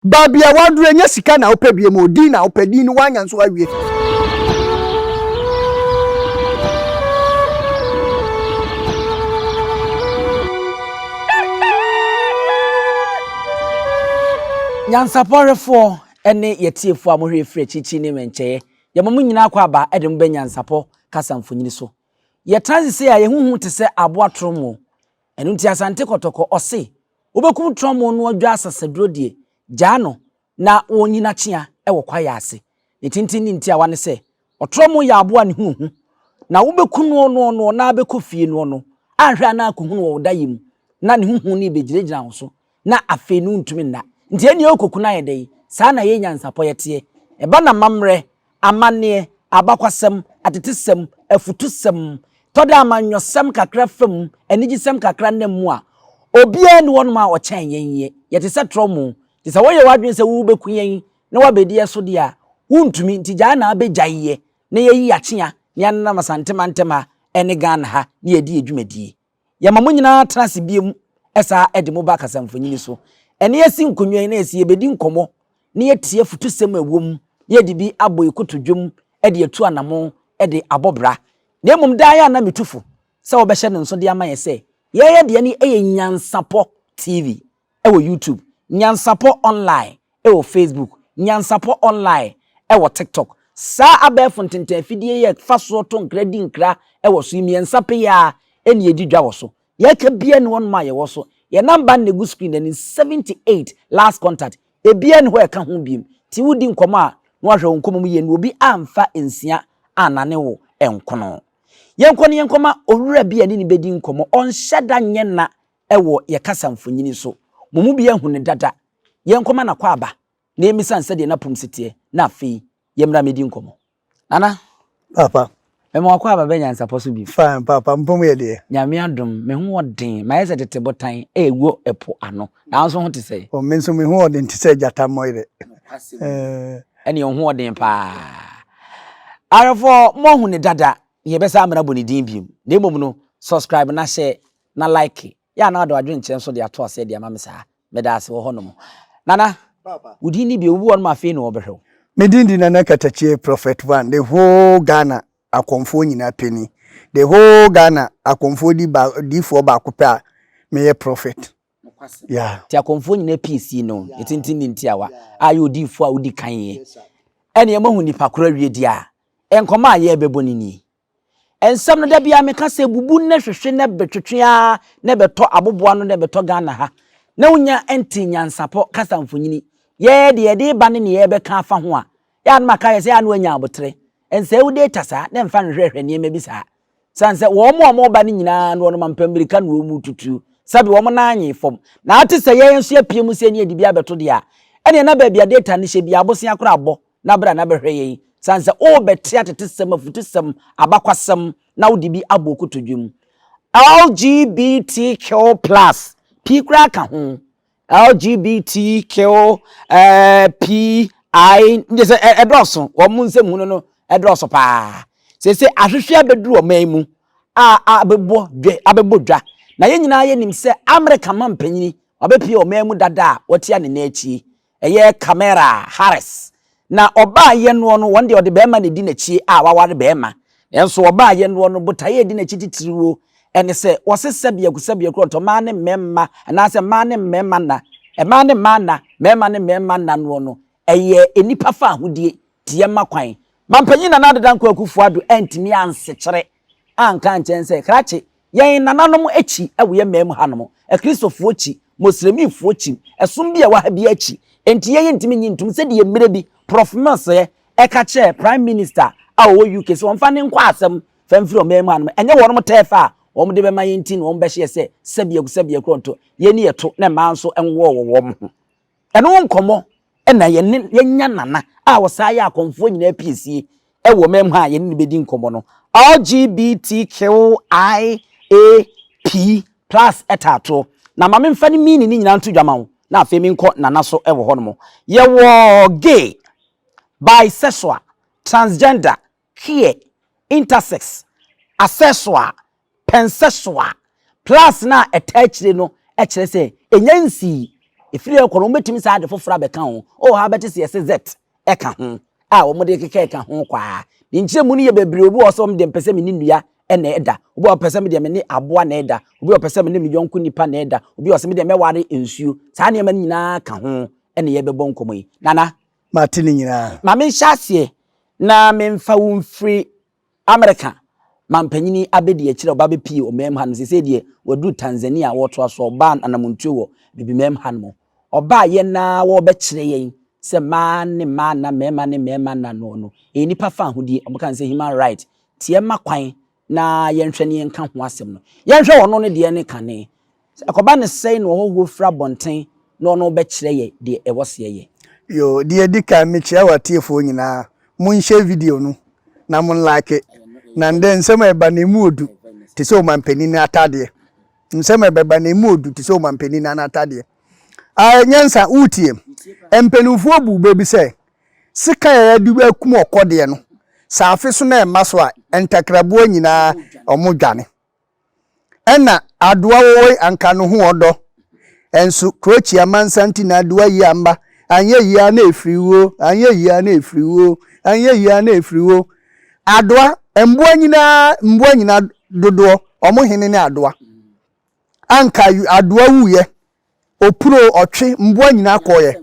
Babia wadu enye sika na ope bie mo di na ope di ni wanya nso awie. Nyansaporefo ene yetiefo amohwe frɛ chichi ne mencheye ye mamu nyina akwa aba edem be nyansapo kasamfonyini so ye transi ya ye huhu te se abo atromo enu nti asante kotoko ose obekum tromo no adwa asasaduro die jano na onyina chia ewo kwaya ase etintini nti awane se otromo ya abo ne huhu na wobekunu no na abekofie no ahwe na akohunu wo dayim na ne huhu ni begiregyina ho so na afenu ntumi na nti eni okokuna yedei saa na ye nyansapo yete eba na mamre amane abakwasem atetesem afutusem toda amanyosem kakra fam enigisem kakra nemu a obia ni wonu ma ochen yenye yete se tromo ti se woye wadwen se wo bekuyen na wabedi eso dia wuntumi nti gya na abegyaye na yeyi achia ne na masantema ene Ghana ha ne yedi edwumadie yamamunyina trase biem esa edimo ba kasamfonyini so ene yesi nkonwa na yesi yebedi nkomo ne yetie futusem awom yedi bi abo ikotodwom ede etu anamo ede abobra na emum da ya na metufu se obehye ne nso de amaye se ye de ne nyansapo TV ewo YouTube nyansapo online ewo Facebook nyansapo online ewo TikTok sa abefo ntenten fidie ye faso to nkra di nkra ewo so miensape ya ene edi dwa wo so ye ka bia ne won ma ye wo so ye number ne go screen and 78 last contact e bia ne ho e ka ho biem ti wudi nkomo a no ahwe nkomo mu ye no obi amfa ensia anane wo enkono yenkono yenkoma owura bia ne bedi nkomo onhyeda nye na ewo ye kasamfonyini so mumu bia hu ne dada yenkoma na kwa aba na emisa nse de na pomsite na afei yemra medi nkomo nana Papa memo akwa aba benya nsapo so bi fine papa mpom ye de nyame adom me hu oden ma yese tete botan ewo epo ano na nso ho te sei o me nso me hu oden te sei jata moire ene hu oden pa arafo mo hu ne dada ye besa amra boni din biem na emom no subscribe na share na like ya na ado adwen kire so de ato ase de ama me saa me da ase wo honom nana papa udi ni bi owu on ma fe no obehwe me din di Nana Katachie Prophet One the whole Ghana akomfo nyina peni the whole Ghana akomfo di fo ba kopa me ye prophet yeah ti akomfo nyina PC no etintin nti awa ayo di fo a udi kan ye ene emahu nipa kora wie dia enkoma aye beboni ni ensam no da bia me ka se bubu na hwehwe na betwetwea na beto aboboa no na beto Ghana ha na unya enti nyansapo kasamfonyini ye de ba ne ye be ka afa ho a ya na maka ye se ya no anya abotre ense wo data sa na mfa nhwehwe ne me bi sa sanse wo mo ba ne nyina no mampambirika no mu tutu sabi wo mo na anyi fom na ate se ye nso apiem se ne edi bia beto de a ene na ba bia data ne hye bia abosia kora abo na bra na behwe ye sanse o beti atetesem afutusem abakwasem na wodi bi abokotodwum LGBTQ+ P kra ka ho LGBTQ P I ndese edoso wo munsem hu no edoso pa se ahwehwe abedru o man mu abebo dwa na ye nyina ye nim se America man panyini obepie o man mu dada wotia ne na achi eye camera Harris na oba ye no wonde ode bema ne di na chi waware bema enso oba ye no botaye di na chi titiriwo ene se wosesebia kusebia kronto ma ne memma na se ma ne memma na ma ne mana memma ne memma na no eye enipa fa ahodie tie makwan mampanyina na deda nkwa akufu ado antimi ansechere anka nchense krache yen nananom echi ewe mem hanom kristofo echi muslimifo echi esum bia wa ha bia echi enti yen ntimi nyintum se de mire bi prof mase ekache prime minister awo UK so wonfa ne nkwa asem famfiri o mem hanom enye wonom tefa wom de be ma yentin wom be hye se sebia kronto yeni yeto na ma nso enwo wom ho eno nkomo ena yenya nana wosaya akomfo nyina PC ewo mem ha yeni bedi nkomo no LGBTQIAP+ etato na ma memfa ne mini ni nyina nto dwama wo na afemi nko nana so ewo hono ye wo gay bisexual transgender queer intersex asexual pansexual plus na attached no ekire se enyansi Ifiri ekọ no betimi sa ade fofora beka ho. O ha beti se z eka ho. A wo mode keke eka ho kwa. Ni nkyere mu ni ye bebre obi wo so mde mpese me ni nua ena eda. Obi wo pese me de me ni aboa na eda. Obi wo pese me ni me yonko nipa na eda. Obi wo se me de me ware ensuo. Sa ne ma nyina ka ho ena ye bebɔ nkomo yi. Nana Martin nyina. Ma me hyase na me mfa wo mfiri America. Mampanyini abedi akire oba bepi o mem han se de wadu Tanzania woto aso oba anamontuo wo Abibirem han mo oba ye na wo be kire yen se ma na mema na no enipa fa hodi obukan se human right tie makwan na yenhwe ne yenka ho asem no yenhwe wono ne de ne kane akoba ne sei no ho fra bonten no be kire ye de ewose ye Yo de edika me chia watiefo nyina mun share video no na mun like na nden sema eba na emu odu te se o mampani na atade nsema eba na emu odu te se o mampani na atade nyansa utie empenufuo bu bebi se sika ya du akum okode no saafe so na ema so a entakrabuo nyina omodwane ena adoa wo anka no ho odo enso Lgbtqiap Asante na adoa yi amba anye yi na efriwo anye yi na efriwo anye yi na efriwo adoa mboa nyina dodo omo hene ne adoa anka adoa wuye opuro otwe mboa nyina akoye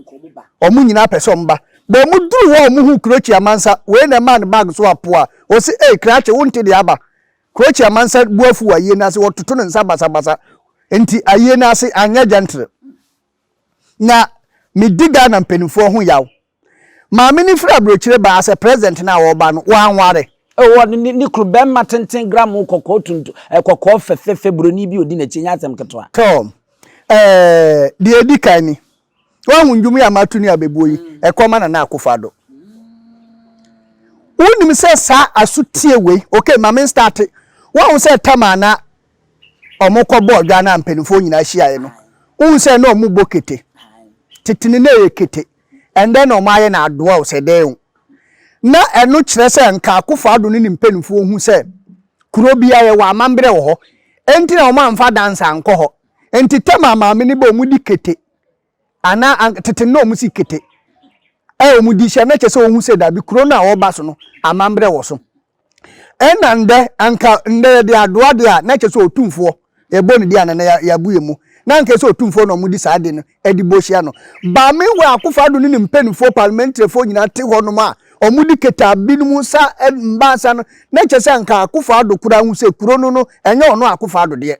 omo nyina pese omba bo mu duru wo omo hu Lgbtqiap Asante we na man bag so apoa o se krache wonte de aba Lgbtqiap Asante buafu aye na se wototo ne nsa basa enti aye na se anya gentle na me diga na mpenifo ho yawo ma me ni fra brochire ba as president na wo ba no wanware o ni klubem matenten gram kokko tuntu kokko fefe broni bi odi na chinya asem keto a tom de edikan ni wa hunjum ya matuni abebuyi ekoma na akufado unim se sa asutie we okay ma me start wa hu se tama na omukọ board na mpenifo nyina hia no hu se na omu bokete titini na ekete and then omaye na adoa o se den na eno kire se nka akufado ni mpenifo hu se kuro bia ye wa amambre wo ho enti na oma mfa dansa anko ho enti tema maame ni ba omudi kete ana titini na omusi kete omudi hia na chese ohu se da bi kuro na wo ba so no amambre wo so enande anka nde de adoa de a na chese otumfo ebo ni dia na ya buye mu na nke so otumfo no mudi sa de no edibohia no ba me we akufado ni mpenifo parliamentary fo nyina te ho no ma omudi keta binum sa mbasa no na chese anka akufado kura hu se kuro no enye ono akufado de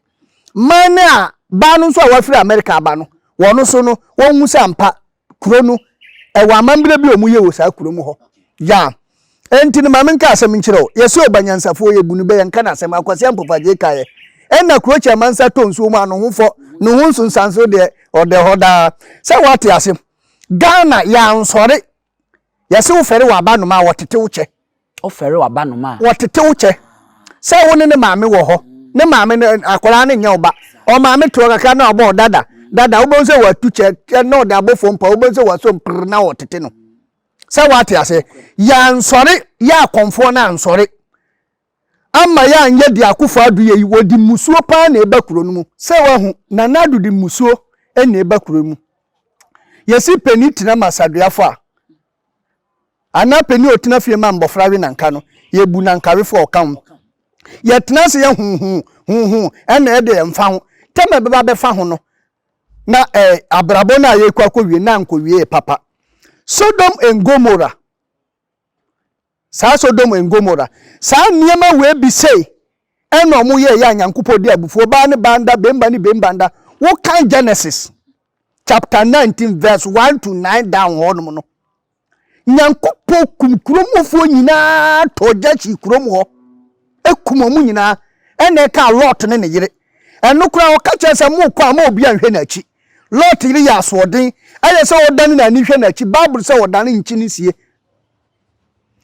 mane a ba no so a wafiri America ba no wono so no won hu se ampa kuro no ewa amambre bi omuye wo sa kuro mu ho ya enti ni mame nka asem nkire yeso obanyansafo ye bunu be yanka na asem akwase ampopaje kaye enna Lgbtqiap Asante tonso mu anu hufo no hu nsunsanso de ode hoda se wate asem Ghana ya nsore yesi wo fere wa ba no ma wotete uche o fere wa ba no ma wotete uche se woni ne maame wo ho ne maame akwara ne nya oba o maame to kaka na oba dada wo bonse wa tuche na ode abofo mpa wo bonse wa so mpr na wotete no se wate ase ya nsore ya konfo na nsore ama ya anye di akufado ye wodi musuo pa na eba kuro no mu se wa hu na nadu di musuo na eba kuro mu yesi peniti na masaduafo a ana peni otina fie ma mbofra we nanka no ye bu nankare fo okam ye tena se ye hu ena e de mfa ho tema beba be fa ho no na abrabo na ye kwa wie na nko wie papa Sodom and Gomorrah sa Sodom and Gomorrah sa niema we bi sei eno mo ye ya nyankopo di abufuo ba ne banda bemba wo kan Genesis chapter 19 verse 1 to 9 down hono no nyankopo kumkromofo nyina toja chi krom ho ekumomu nyina ene ka Lot ne yire eno kura o ka chese mu kwa ma obi anhwe na chi Lot yire ya asodin aye se odan na ni hwe na chi Bible se odan nchi ni sie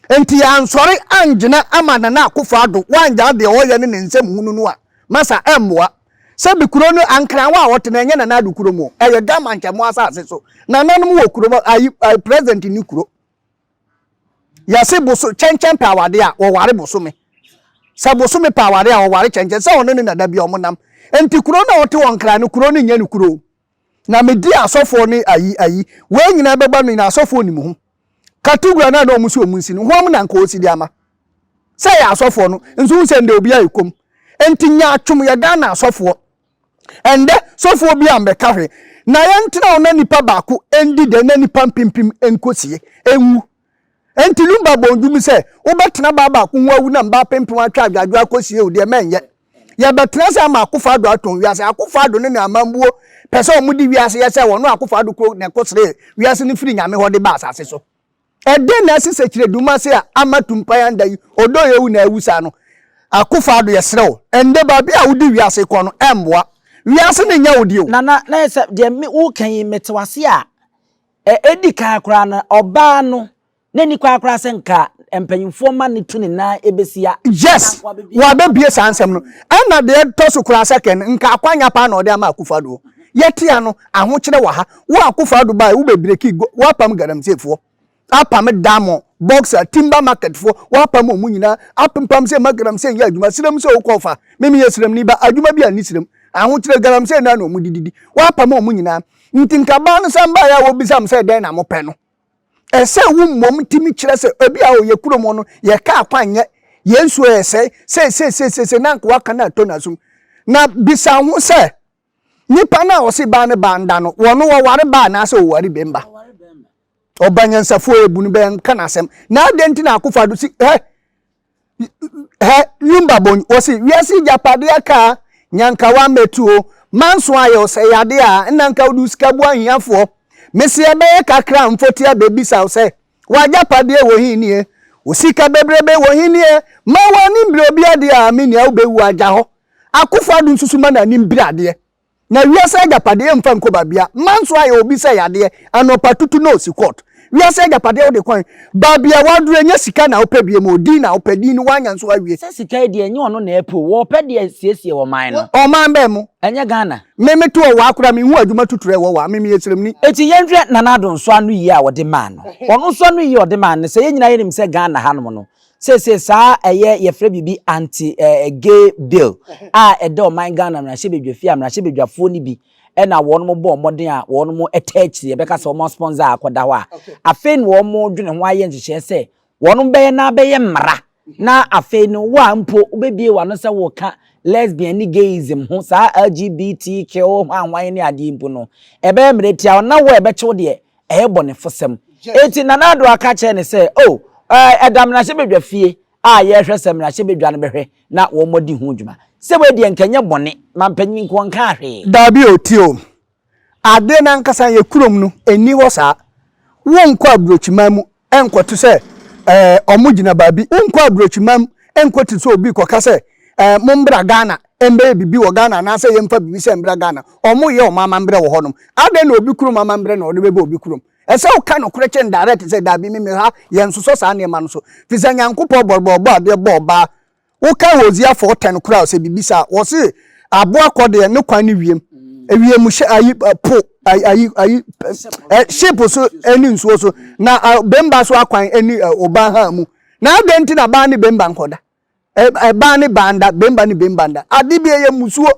enti ya nsori anjina amana na akufado wanja de oye ne nsem hunu no a masa emboa se bi kuro no ankran wa wote na enye na adu kuro mu eye gama nchamo asase so na nanom wo kuro ayi president ni kuro ya se boso chenchem pawade a wo ware boso me se boso me pawade a wo ware chenchem se ono ne na da bi omonam enti kuro na wote wonkran no kuro no nya ni kuro na medi asofo ni ayi we nyina beba no na asofo ni mu category na no muso munsi no hom na nka osidi ama say asofo no nso nse nde obi ayikom entinya atwum ye Ghana asofo ende sofo bi ambeka hwe na ye ntina ona nipa baako endi de na nipa pimpim enkosie enwu enti lumba bondum se obetena baba ko nwawu na mba pimpim atwa adwadwa akosie o de menye ya betena se ama akofa ado aton wiase akofa ado ne na amambuo pese omudi wiase ye se wono akofa ado ko ne kosre wiase ne firi nyame hode ba asase so ede na sise kire duma se amatumpa yanda yi odo yewu na awusa no akofa ado ye serew ende ba bia wudi wiase ko no emboa wiase ne nya wodi o na ese de me wo kan yi metewase a edika akra na oba no na ni kwa akra se nka empanyimfo ma ne tu ne na ebesia yes wa be bie sansem no ana de toso kura second nka akwanya pa na ode ama akofa ado yetia no ahokire wa ha wo akofa ado ba wo be breki wo pam garamsefo apam damo boxer timber market fo wo pam omu nyina apam se magaram se ya adwuma siram se wo kofa memi yesiram ni ba adwuma bi ani siram ahokire garam se na omu dididi wo pam omu nyina ntinka ba no samba ya wo bisam se den na mo pe no ese wo mom timi kire se obi a o yekuro mo no ye ka akwanye yensu ese se na nka waka na to na sum na bisa ho se nipa na o se ba ne banda no wono wo ware ba na se o ware bemba obanyansafo ebunu ben kana asem na adenti na akofa do si yumba bon o si wiasi japade aka nyanka wa metuo manso ayo se yade a nanka udu sikabu ahiafo mesi ebe kakra mfotia bebi sa se wa japade wo hinie osika bebrebe wo hinie ma wani mbre obi ade a mini a ubewu aja ho akofa do nsusuma na ni mbre ade na wiasa japade mfa nkoba bia manso ayo obi se yade anopa tutu no si court wiasa japade o de kwan babia wadure nya sika na opebie mo di na opedi ni wanya nso awie se sika de enye ono na epo wo pede siesie wo man no o man be mu enye Ghana meme to wa akura me hu adwuma tuture wo wa meme yesrem ni eti yenhwe Nananom nso anu yi a wo de man no ono nso anu yi o de man ne se yenyina yenim se Ghana hanom no se sa eye ye fra bibi anti gay bill a edo man Ghana na hye bedwafi am na hye bedwafo ni bi ena won mo bo moden a won mo attach ye beka se mo sponsor akoda ho a afen won mo dwene ho aye nhye se won be na be ye mra na afen wa mpo obebie wa no se wo ka lesbian ni gayism ho sa LGBTQ anwan ni ade mpo no ebe mretia na wo ebe chew de bone fosem eti Nanado aka che ne se oh edam na hye bedwafie a ye hwesem na hye bedwa no behwe na wo modi ho dwuma se we de nkanye bone mampanyin ko nka hwe dabi otio ade na nkasa ye kurom no eni ho sa wonko abrochimamu enkoto se omugina babi wonko abrochimam enkoto so obi ko kase mombra Ghana embe bibi wo Ghana na se yemfa bibi se mbra Ghana omo ye o mama mbre wo honom ade na obi kurom mama mbre na odebe obi kurom ese o ka no krechen direct se dabi me ha yensoso sa ne ma no so fisa nyankopo borbo ade boba woka Hosea 4:10 kura se bibisa wo se abo akode ne kwan ne wiem ewiem hye ayi po ayi shape so eni nsuo so na bemba so akwan eni oba ha mu na adenti na ba ne bemba nkoda ba ne banda bemba ne bembanda adibie ye musuo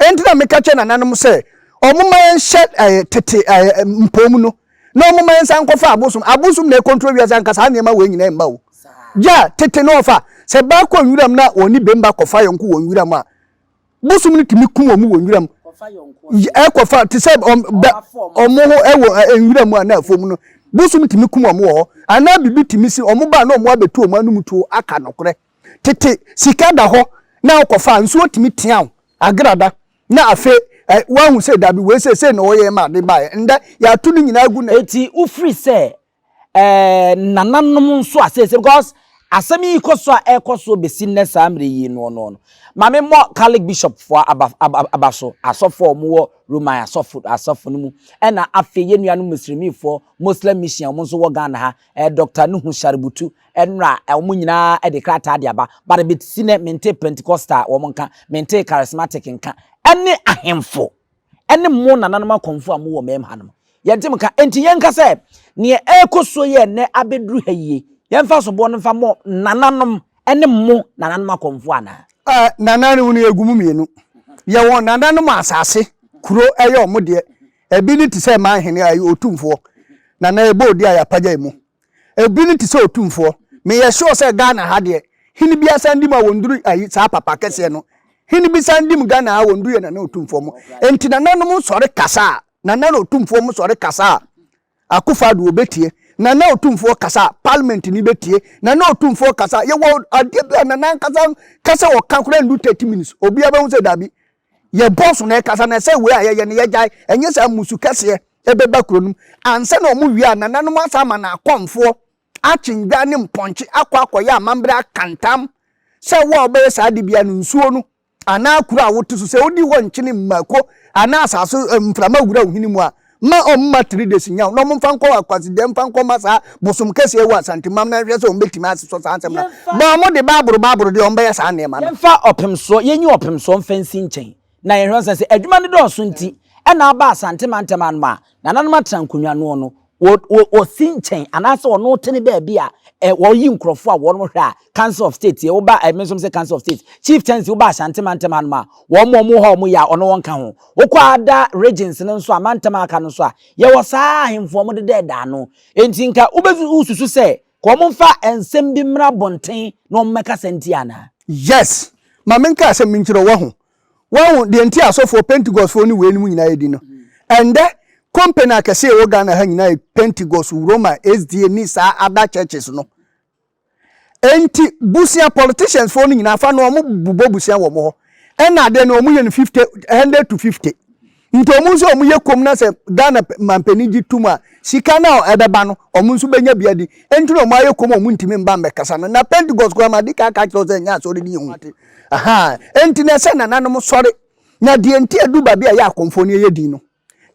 enti na meka che Nananom se omuma yen hye tete mpom no na omuma yen san kofa abosum na control wi san kasa na ma we nyina mba wo ja tete no fa se ba ko nwuram na oni bemba kofa yonko wo nwuram a busum ni timi kum omu wo nwuram kofa yonko kofa ti se omo ho ewo nwuram a na afom no busum timi kum omu wo ana bibi timi si omu ba na omu abetu omu anu mutu aka nokore tete sika da ho na kofa nso timi tian agrada na afe wahu se dabi we se na oye ma de ba nda ya tunu nyina agu na eti ufri se Nananom nso asese because asemi ikoso a ekoso besi nesa amre yi no mame mo Catholic bishop for abaso asofo mo Roman asofo no mu ena afe yenua no muslimi for Muslim mission mo nso wo Ghana ha Dr. Nuhu Shaributu enra mo nyina de krata de aba but beti ne mente Pentecostal wo monka mente charismatic nka ene ahemfo ene mo Nananom akonfo a mo wo mem hanom yentim ka enti yenka se ne ekoso ye ne abedru haye yemfa so bo no fa mo Nananom ene mo Nananom akonfo ana Nananom ni egumu mienu ye won Nananom asase kuro eye omo de ebi ni ti se man hene ayi otumfo na na ebo di aya paja mu ebi ni ti se otumfo me ye sure se Ghana ha de hini bi asandi ma wonduru ayi sa papa kese no hini bi sandi mu Ghana ha wonduru ye na otumfo mu enti na nanom sori kasa na na otumfo mu sori kasa Akufo-Addo obetie na na otumfo kasa parliament ni betie na na otumfo kasa ye wo ade bia na na kasa wo kankura ndu 30 minutes obi aba hu se dabi ye boss na kasa na se we aye ne ye jai enye sa musu kase ebeba kronum anse na omu wi na nanom asama na akomfo achinga ne mponche akwa ya amambra kantam se wo obe sa de bia no nsuo no ana akura wotu se odi wo nchene mmako ana asaso mframa wura ohini mu a ma omma 3 days nya no mfa nko akwasi dem mfa nko masa bosum kese ewu Asante mam na hwe so ombetima aseso sansem na ba mo de baburu de omba ya sa na ma yemfa opemso yenyi opemso mfansi nchen na yehwe se adwuma ne do so nti na aba Asante manteman ma na nanom atrankunwa no no wo sinchen anase ono tene ba bia wo yi nkrofo a wo no hwe a council of state ye wo ba mensom se council of state chieftains wo ba Asante manteman ma wo mo ho mo ya ono won ka ho wo kwa ada regions no so amantema aka no so a ye wo saa ahemfo mo de da no enti nka ubezu ususu se ko mo mfa ensem bi mra bonten no mmeka senti ana yes ma menka asem minchiro wo de enti asofo Pentecost fo ni we ni mu nyina edi no ende company akese wo Ghana ha nyina Pentecost Roma SDA ni sa ada churches no enti busia politicians fo ni nyina fa no mo bubo busia wo mo ho ena de no mo ye 50 100 to 50 nto mo so mo ye kom na se Ghana mampani gi tuma sika na ebeba no omo nso benya biadi enti no mo aye kom omo ntimi mba mbekasa no na Pentecost ko ma dika ka kyo se nya so de hu aha enti na se na nanom sori na de enti adu ba bia ya akomfo ne ye din no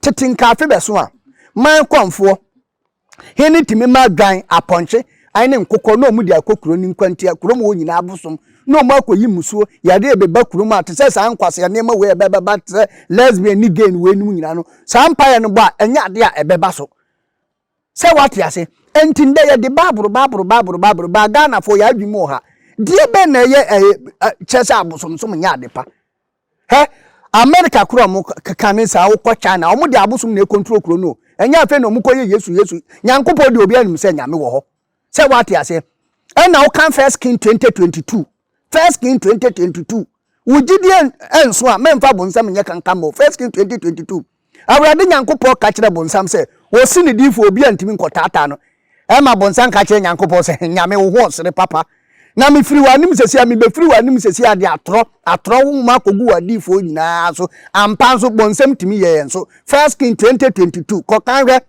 titin kafe beso a man kwamfo heni timi ma gan aponche ane nkokọ no mu di akokuro ni nkwanti akuro mo nyina abosom no mo akoyi musuo ya de ebeba kuro ma te se sa nkwase ne ma we ebeba te lesbian ni gay we ni nyina no sa empire no ba enya de a ebeba so se what ya say enti nde ye de baburu ba Ghana fo ya adwimo ha die be na ye chese abosom so nya de pa he America kuro mo kakane sa wo kwa China o mo de abosom na control kuro no enya afa no mo koye Yesu nyankopo de obi anum se nyame wo ho se what ya say and now can First King 2022 wujidie enso a memfa bonsam nya kankamo First King 2022 awrade nyankopo ka kire bonsam se wo si ne difo obi antimi nkotata no e ma bonsam ka kire nyankopo se nyame wo ho sere papa na me firi wanim sesi a me be firi wanim sesi a de atro wo ma kogu wadifo nyina so ampa so bonsam timi ye enso First King 2022 ko kanwe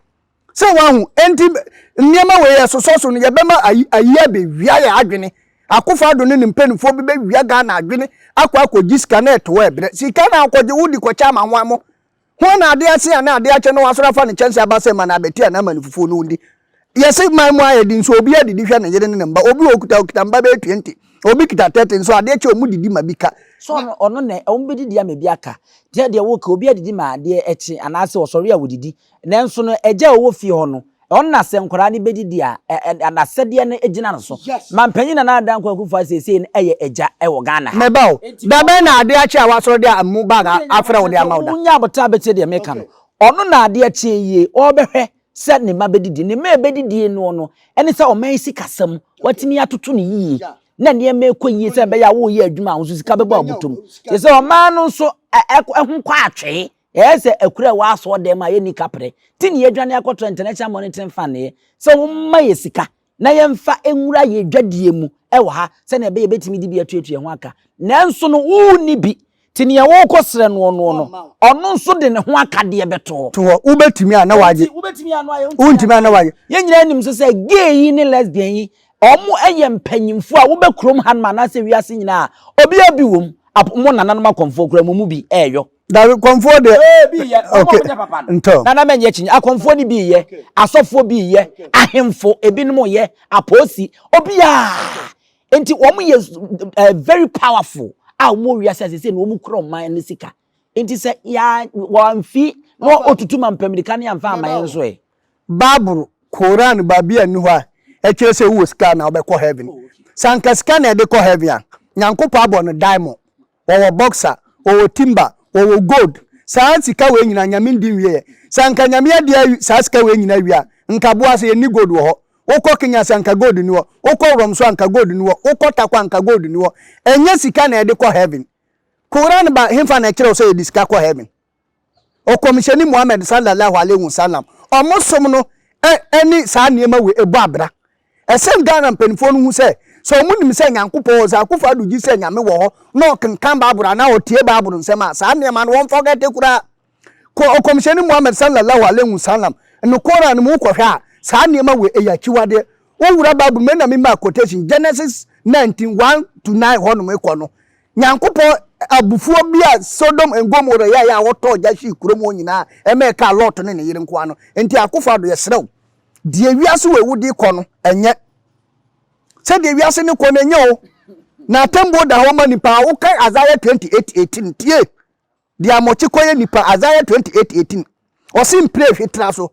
se wahu enti niema we ye so no ye bema ayi be wia ya adwene Akufo-Addo ne mpenfo bi be wia Ghana adwene akwa giska na eto ebre sika na akwaje wudi ko cha ma ho ho na ade ase na ade ache no wasora fa ne chense abase ma na beti na manifufu no ndi yesi man mu aye din so obi adidi hwe na yede ne mba obi okuta mba be 20 obi kita 30 so ade ache omudidi mabika so ono ne ombedidi ya mebi aka de wo ka obi adidi ma ade echi anase osori a wodidi nenso no eja owo fie ho no onna se nkora ne bedidi a anasede ne ejina no so mampanyi na adan kwa kufa sese ne eye eja ewo Ghana mebao da be na ade ache a wasoro de amu baga afra wo de amawda unya bota bete de meka no ono na ade ache yie obehwe se ne mabedidi ne mabedidi no ene se o man sikasam watimi atoto ne yie na ne me kwenyi se be ya wo ye adwuma ho sika beba obutom se o man no so ehun kwa atwe ese ekura wa so de ma ye ni kapre tini ye dwane akoto international monitoring fund ye se wo ma ye sika na ye mfa enwura ye dwadie mu ewo ha se na be ye betimi di bi atuatue ho aka nanso no wo ni bi tini ye wo kosre no ono nso de ne ho aka de beto to wo betimi ana waje ubetimi ana waje untimi ana waje ye nyira nim so se gay yi ni lesbian yi omo eye mpanyimfo a wo be krom hanma na se wiase nyina obi abi wom mo nananom akomfo kura mu bi eyo da konfo de bi ye okay nana menye chinyi akomfo ni bi ye asofo bi ye ahemfo ebinom ye aposi obi a enti wo mo ye very powerful a mo wiase se no mo kura man ne sika enti se ya wamfi no otutuma mpamirika ne amfa amaye nso e baburu Quran babia ni ho a ekire se wo sika na obekọ heaven sanka sika na de ko heaven nyankopo abo no diamond wo boxer wo timber wo gold saa sika we nyina nyame ndi wie sanka nyame ade saska we nyina wia nka boa se ni gold wo ho wokọ Kenya sanka gold ni wo wokọ Romso anka gold ni wo wokọ Takwa anka gold ni wo enye sika na ede ko heaven Quran ba himfa na kire so edi sika ko heaven o komisheni Muhammad sallallahu alaihi wasallam o musom no eni sa niema we ebu abra esem Ghana mpenfo no hu se so munim se Nyankopon za akufo adugi se nyame wo ho no kenkan babura na otie baburu nsem a sa niema no won forget kura ko o komisheni Muhammad sallallahu alaihi wasallam no Quran mu ko hwa sa niema we eyachiwade wo wura babu me na me ma quotation Genesis 19:1 to 9 hono me ko no Nyankopon abufuo bia Sodom and Gomorrah ya woto jashi kuromo nyina emeka lot ne ne yire nko ano enti akofo ado yesrew die wiase we wudi ko no enye se die wiase ne ko no enye o na tembo da ho ma nipa wo kai Isaiah 28:18 tie dia mochi koye nipa Isaiah 28:18 o sim pray fitra so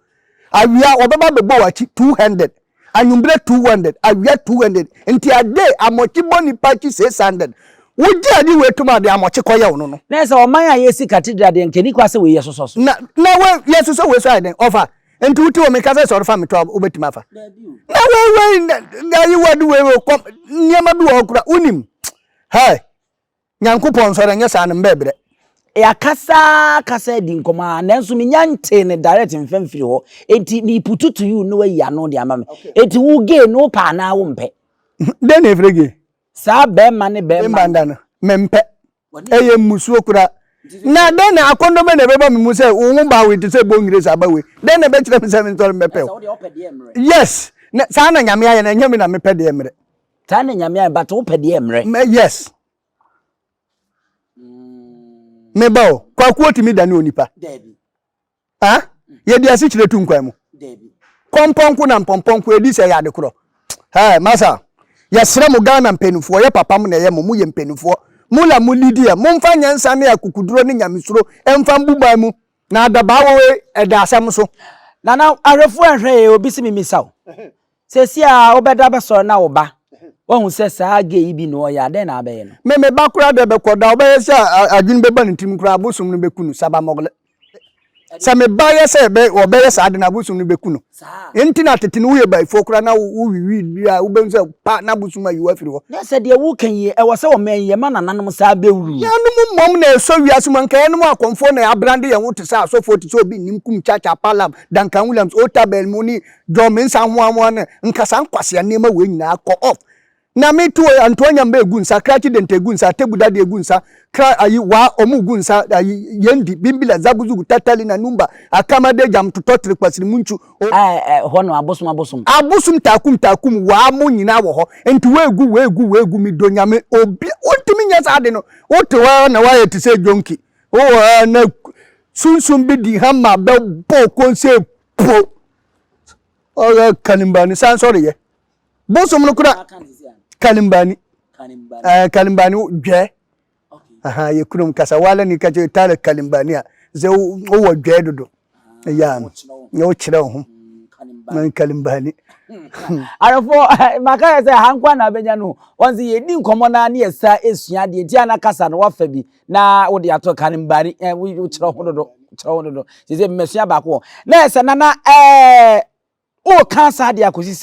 awia obeba bebo wachi 200 anyumbre 200 awia 200 enti ade amochi boni pachi 600 woji adi wetuma de amochi koye no no na se o man ayesi cathedral de nkeni kwase we yesoso na we yesoso we so iden offer enti wuti o me kase so fa me to obetima afa na we na yi wadu we kom niema du okura unim hey Nyankopon so renye sa ne mbebre ya kasa di nkoma nanso me nyante ne direct mfamfiri ho enti ni putu to you no we ya no de amame enti wo ge no pa na wo mpe de ne frege sa be ma ne be ma mbanda no mempe eye musu okura na de na akondo be ne beba me mu se wo ba we te se bongire sa ba we de ne be kire me se me tor mepe yes sa na nyame aye na nyame na mepe de emre ta na nyame aye but wo pe de emre yes mebao kwa kuoti mi dani onipa debi ha ye dia si chire tu nkwan mu debi pomponku na pomponku edi se ya de kro ha masa ya sere mu Ghana mpenufo ye papa mu na ye mu ye mpenufo mula mu lidia mu mfa nyansa na akukuduro ni nyamesuro emfa mbuba mu na adabawo we eda asem so nana arefo ahwe obi si mimisaw sesi a obeda be so na wo ba won se sa ge ibi no ya de na abaye no me ba kura de be koda obaye se adwun be ba ntim kura abosum no be kunu saba mogle sa me ba ye se be obaye sa de na abosum no be kunu enti na tete no ye ba ifo kura na wo wiwi bia wo be se pa na abosum ayi afiri ho na se de wo kan ye e wo se wo men ye ma nananom sa bewuru ya no mom na so wiase man kan no akonfo na abrande ye wo te sa so 40 so bi nim kum chacha palam Duncan Williams Otabel muni Jominsa hoamo na nkasa nkwase na ma we nyina akọ off na me to Antonia mbe gunsa krachi dente gunsa tebuda de gunsa kra ayi wa omu gunsa ayi yendi bimbila zabuzugu tatali na numba akama de jam tutotre kwasiri munchu hono abosum takum wa mu nyina wo ho enti wegu mi donyame obi ontimi nyasa ade no otewa na wa yete se jonki o na sunsun bi di hamma be bo konse po o kanimbani san sorry ye bosum no kura Kalimbani gwe aha ye kunum kasa wala ni kaje tale Kalimbani ze o wo gwe dodo ya no chire ho Kalimbani arafo maka se hankwa na benya no wonzi ye di nkomo na ne esa esua de ti ana kasa no wafa bi na wo de ato Kalimbani wo chire ho dodo se mesua ba ko na esa na o kansa de akosi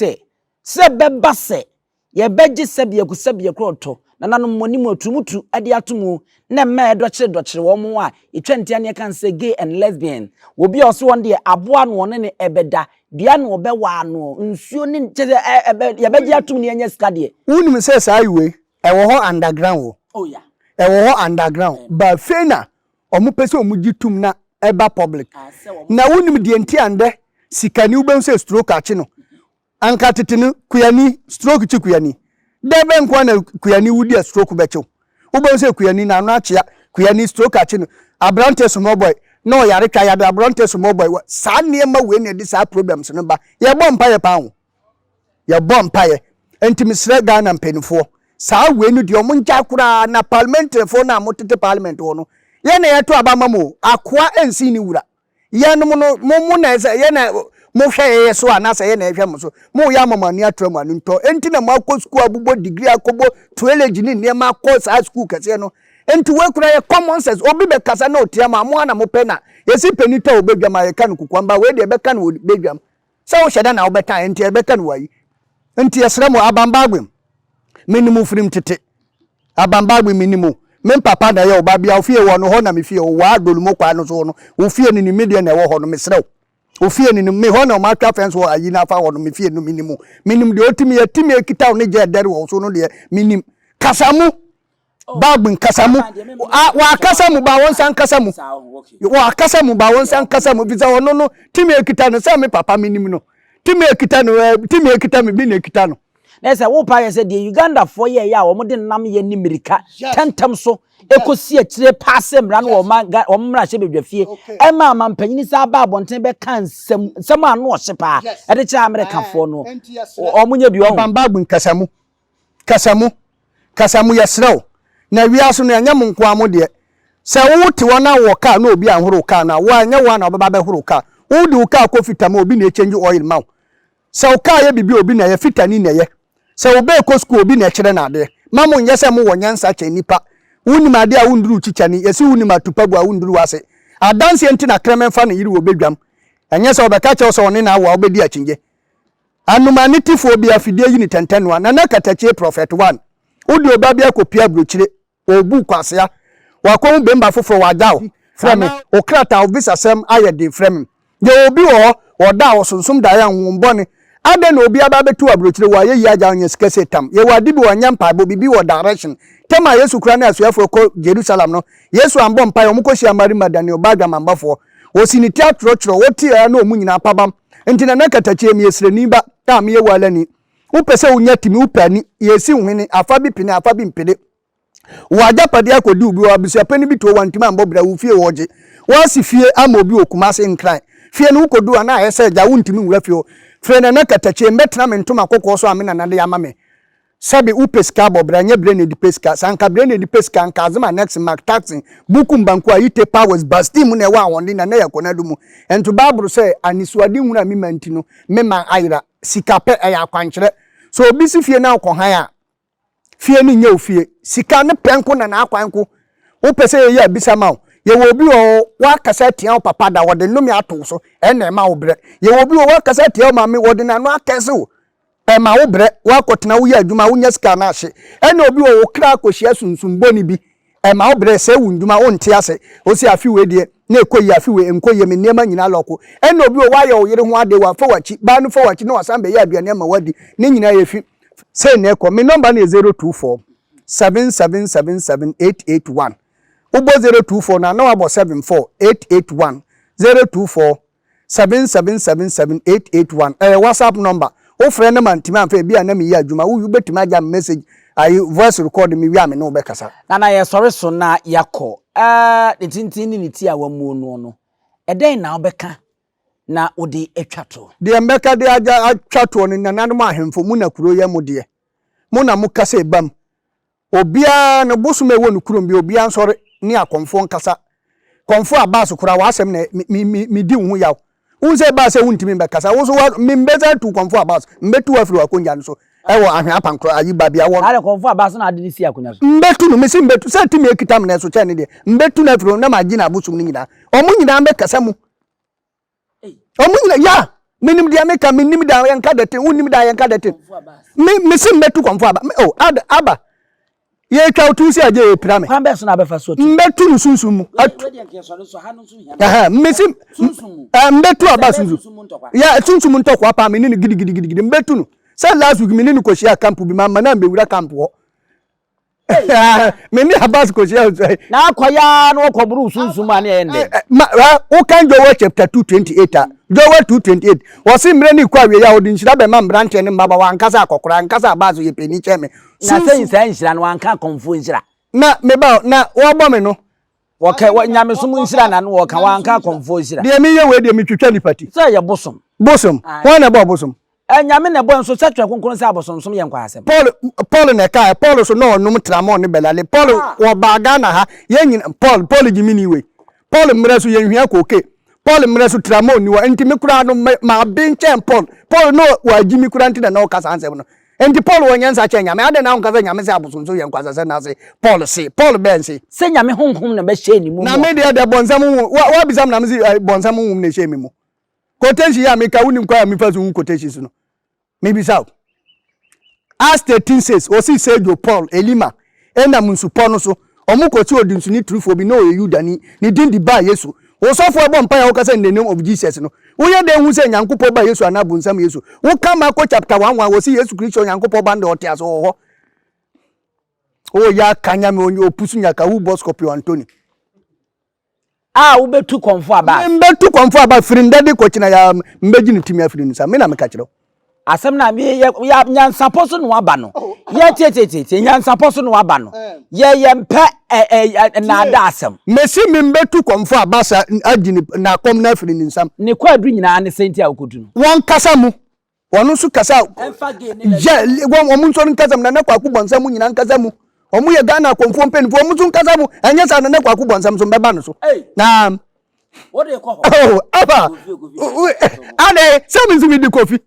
se beba se ye beje sebie kroto nananom moni mu atumutu ade atomu na ma dochire wo mo a etwantia ne kan say gay and lesbian obi oso won de aboa no won ne ebeda bia no obewa no nsuo ne ye beje atom ne anya ska de unim say say we e wo ho underground wo oh yeah e wo ho underground ba fena omo pese omo gitum na eba public na unim de enti ande sikani ubem say stroke achi no anka tetenu kuyani stroke chi kuyani debe nkwa na kuyani wudi stroke becho ubo se kuyani na anu achia kuyani stroke achi no abrante small boy no yare twa ya abrante small boy sa niema we ne dis problems no ba ye bom paye pa ho ye bom paye entimisre Ghana mpenifo sa we nu de omunja kura na parliament fo na motete parliament wo no ye na ye to abamamo akoa ensi ni wura ye no no mo na ye na mo hwe so anasa ye na ehwe mo so mo ya mamani atram anu nto enti na makọ school abubo degree akobo college ni niema course high school kase no enti we kura ye common sense obi be kasa na otia ma mo ana mo pe na yesi penita obedwa ma ye kan kukwamba we de be kan obedwam se wo hyeda na wo beta enti e be kan wayi enti yesre mo abambagwem minimu frim tete abambagwem minimu men papa na ye oba bia ofie wo no ho na me fie wo adolumo kwa no so no wo fie ni media na wo ho no mesrew wo fie ni me ho na ma twa fence wo ayi na fa wo no me fie no minim de otimi yatimi ekita wo ne je dere wo so no de minim kasamu bagbin kasamu wa kasamu ba won san kasamu wa kasamu ba won san kasamu biza wono no timi ekita no se me papa minim no timi ekita me bi na ekita no na say wo pa ye say the Uganda for ye ya wo mo de nam ye ni mirika tentam so ekosi akire passe mra no wo mra hye bedwafie e ma mampanyini sa ba abonten be kan sem anu o hyepa e de kya America for no o munya bi o bambagbin kasamu yesrew na wiaso no anya monko amode se wo te wona wo ka na obi anhoro ka na wo anya wo na obaba be horo ka wo de ka ko fita ma obi na change oil ma se wo ka ye bibi obi na ye fita ni na ye se wo be ko school obi na kire na de mamo nye se mo wo nyansa che nipa wuni ma de a wunduru chicha ni yesi wuni ma tupabu a wunduru wase adanse enti na kremen fa na yiri wo bedwam enye se obeka che so one na wo obedi achinje anumanity fo bi afidie yi ni tentenwa na nakatache prophet 1 udi obabia kopia brochire obu kwasea wakon bemba foforo wajao frame okrata ovisa sem ayede frame ye obi wo oda osonsum da ya nwumbone ade na obi aba betu abrochire wa ye yaja onye skese tam ye wadi bi wanyampa bo bibi wo direction tema Yesu kura na asuafo ko Jerusalem no Yesu ambo mpa yo mukoshi amari madani obaga mambafo osini teatro woti ya na omunyina pabam entina nakatache mi esreni ba ta me ye walani upese unyatimi upani yesi unhene afabi pine afabi mpede wajapade akodi ubi wa bisuapani bi to wantima mbobra ufie woje wasi fie ama obi okumase nkran fie no ukodu ana ayese ja wuntimi nwura fie frena na katache metna mentoma kokko so amena na de amame sabe upeska bobra nya brene di peska sanka brene di peska anka azema next mark taxing buku mbanku ayite powers bastim na wa wonde na yakonadu mu ento bible say anisuade nwura mi mantino mema ayira sikape eya kwankyere so obi si fie na akohan a fie ni nya ofie sika ne penko na akwanko wo pese ye ya bisama ye wo bi o wa kasa tia papa da wode nomi ato so ene ma wo bre ye wo bi o wa kasa tia mama wode na no akese wo e ma wo bre wa kotena wo ya adwuma wo nya sika na ahye ene obi o wo kra kohia sunsun boni bi e ma wo bre se wo ndwuma wo nte ase o si afi we de na ekoyi afi we enkoye me niema nyina loko ene obi o wa ye o yire ho ade wa fa wachi ba no fa wachi na wasambe ya aduane ma wadi ne nyina ye fi se ne ko me number na 024 7777881 ubo 024 na wabo 74881 024 7777881 WhatsApp number o friend man tima fa bia na me ya adwuma wo betima ja message ayi voice record me wi ame no be kasa na ye sorry so na yakọ de tintin ni ti awamu no eden na obeka na odi etwato de mbeka de aja atwato ni Nananom ahemfo mu na kuro ye mu de mu na mu kasa ebam obia no bosume wo no kuro bi obia nsori ni akonfo nkasa konfo abaso kura wa asem na mi di hu yaw unse ba se wuntimi be kasa wo so mi mbeza tu konfo abaso mbetu afiri akonja no so ewo ahwe apankro ayi babia wo ale konfo abaso na ade si akonya so mbetu no mesi mbetu se timi ekitam na so chane de mbetu na afiri na magina abusum ni nyina omu nyina be kasa mu omu nyina ya minim dia meka minim da yanka dete unim da yanka dete mesi mbetu konfo aba oh aba ye twa utusi aje epirame kwambe so na befa so mbetu nusunsun mu mesi mbetu aba sunsun ya sunsun mu ntokwa pa me ni gidi mbetu nu say last week me ni ko share camp bi mama na mbewura camp ho me ni abas ko share na akoya na okoburu sunsun ma na ende o kan Joel chapter 228 Joel 228 wasi mre ni kwa we ya odi nshira be ma branche ni maba wa nkasa akokora nkasa abazo ye peni cheme na say nshira no anka konfo nshira na me ba na wo bo me no woka nyame so mu nshira na no woka wa anka konfo nshira de me ye we de me twetwa ni pati say ye bosom won na bo bosom nyame na bo nso setwa konkon say abosomsom ye nkwa asem Paul na kai Paul so no onum tramon ne belale Paul wo baga na ha ye nyin Paul gimini we Paul mre so ye hwia koke Paul mre so tramon ni wa enti me kura no ma benchen Paul no wa gimi kura enti na no kasa ansem no enti Paul wonyansa che nyame ade na onka nyame se abosonso ye nkwasa se na se Paul ben se nyame honhom na be hye ni mu na me de bonsam wa bisam na me se bonsam hum na hye mi mu quotation ya me ka wunim kwa me fa so quotations no me bisa as 13 says o si say Paul Elima ena munsupo no so omukoti odinsu ni true bi no Yuda ni din di ba Yesu wo sofo ebo mpa ya wo kasa in the name of Jesus no wo ye de hu se nyankopɔ ba Yesu ana bunsam Yesu wo kama ko chapter 1 wo si Yesu Kristo nyankopɔ ba nde ote aso ho o ya kanya me onye opusu nyaka wu boss copy Anthony wo betu konfo aba mbetu konfo aba firinda de ko kina ya mbeji ni timi afiri nsa me na me ka kire asem na me ya nyansapo so no aba no ye tietie nyansapo so no aba no ye mpe na ada asem mesi me mbetu konfo aba sa agini na kom na afiri nsam ne kwadu nyina ne senti a okodu no won kasa mu wonu su kasa je won so nkasa mu na kwaku bonsam nyina nkasa mu omu ye Ghana konfo mpenfo omu su nkasa mu anya sa na kwaku bonsam so mbeba no so na what dey call aba ade se mi di kofi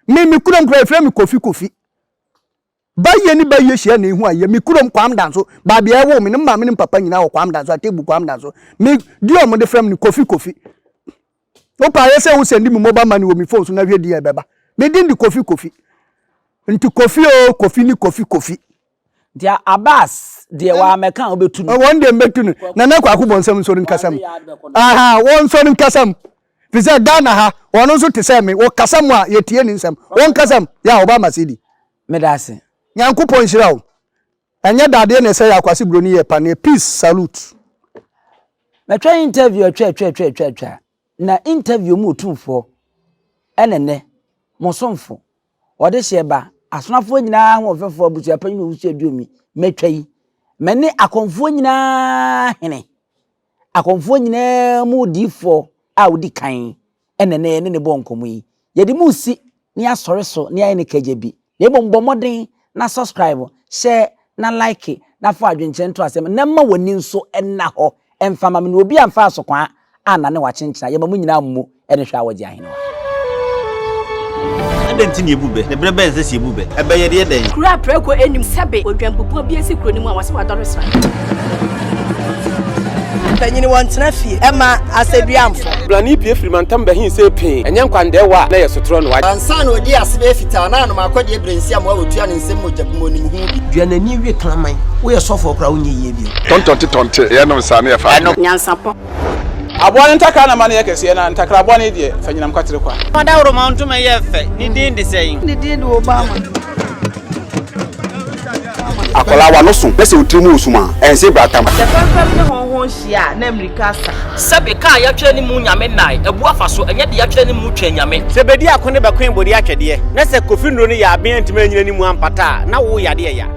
mi kurom kra efre mi kofi baye ni baye hia na ehu aye mi kurom kwam dan so ba bia wo mi mma mi papa nyina wo kwam dan so atebu kwam dan so mi di omo de frem ni kofi o pa ye se wo sendi mi mobile money wo mi phone so na hwe di e beba mi di kofi nti kofi ni kofi dia Abbas dia wa meka obetu no won de mbetu no na kwa akubonsam so nkasam aha won so nkasam Fise Ghana ha wono so te se me wo kasam a yetie ni nsam won kasam ya Obama sidi medase Nyankopon hira wo enye dade na se ya kwase broni ye pa na peace salute me twa interview twa na interview mu tumfo enene mosomfo wode hye ba asonafo nyina ho ofefo abusu apanyi no wusu aduomi metwa yi mene akonfo nyina hene akonfo nyina mu difo a wudi kan enene ne bonkomu yi yedi musi ni asore so ni ayi ne kaje bi le bombomoden na subscribe share na like na fa adwenche nto asem na ma woni nso enna ho emfama me no obi amfa asokwa ana ne wachenkira ye ma mu nyina mu ene hwa waji ahene Adenti ni ebube ne brebe nse si ebube ebe ye de den kura preko enim sebe odwampopo bi esi kuro ni mu awase wadore sra tanyini wantena fie ema aseduamfo blani pie frimantam behin se pin enye nkwande wa na yesotro no wa ansa na odi asebe fita na no akode ebrensi am awotua ne nsem mojabumo ni hu bi duanani wie klaman wo ye sofo kra wo nyeye bi tontonte ye no sa na ye fa nyansapo abone ntaka na mane yekese na ntakra abone de fanyinam kwatere kwa mada woro ma ntuma ye fe ni din de sein ni din de Obama akola wa no so pese utrimu usuma ense bratam the first ne honhon hia na America sa sebe ka ya twa ni mu nyame nai ebu afaso enye de ya twa ni mu twa nyame sebedi akone bakwen bodi atwede na se kofi nro ni ya aben ntima nyina ni mu ampata na wo yade ya